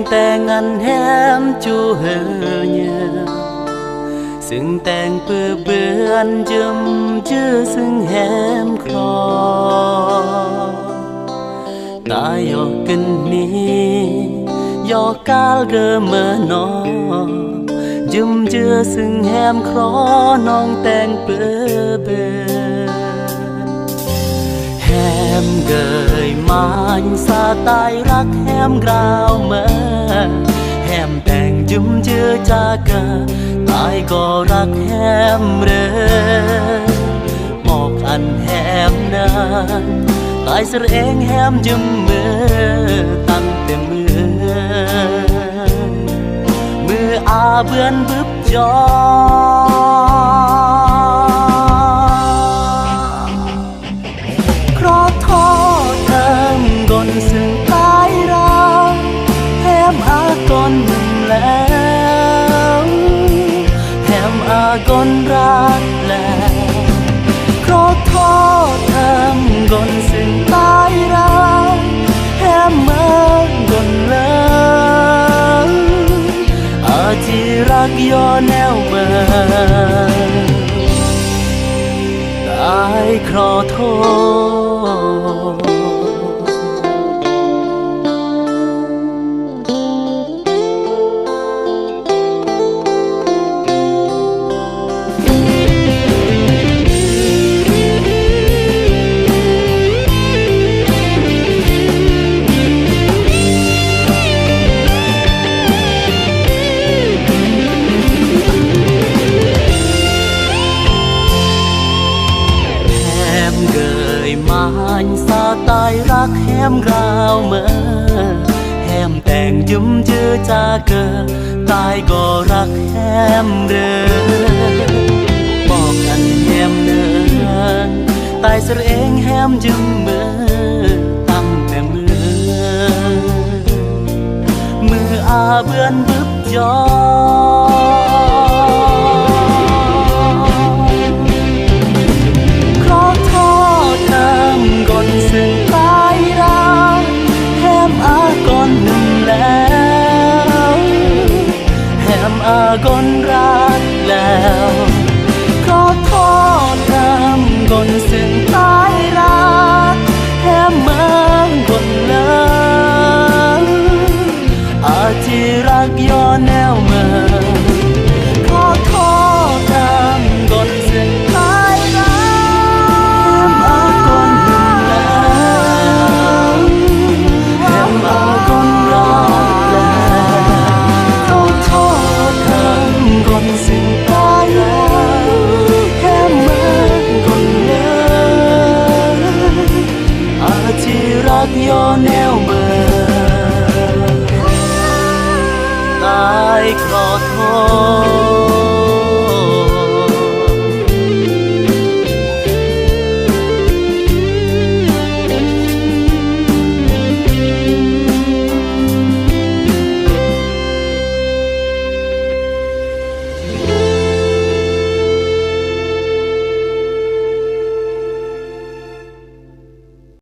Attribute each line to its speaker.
Speaker 1: แต่งอันแฮมจูเฮเนียซึ่งแต่งเปื้อเบือนจึมชื่อซึ่งแฮมคลอตายยอกันนี้ยอกาลเกเมื่อนอจึมเจือซึ่งแฮมคลอน้องแต่งเปื้อเบือนแฮมเกยมันสาตายรักแฮมกราวเมื่อแฮมแต่งจึมเจือจากเกตายก็รักแฮมเร่หมอกอันแฮมนั้นตายเสเองแฮมจึมเมื่อตั้งแต่เมื่ออาเบือนบึบจอครอทอเติมกนซึ่งตายเราแฮมอากอนมึงแล้วแฮมอากอนรักแล้วครอทอเติมกนซึ่งตายเราแฮมเมื่อกนแล้วที่รักย่อแนวเมื่อตายครอโทสาตายรักแฮมราวเมื่อแฮมแต่งยุ่มเจือจากเกิดตายก็รักแฮมเด้อบอกกันแฮมเนินตายเสเองแฮมยุ่มเมื่อตั้งแต่เมื่ออาเบือนบึบจอซึ่งตายรักแฮมอากอนหนึ่งแล้วแฮมอากอนรักแล้วขอโทษทำก่อนซึ่งตายรักแฮมเมื่อกอนแล้วอาที่รักย้อนแนวเมื่อขอโทษทำก่อนซึ่งตายรักย้อนแนวเมื่อตายขอโทษ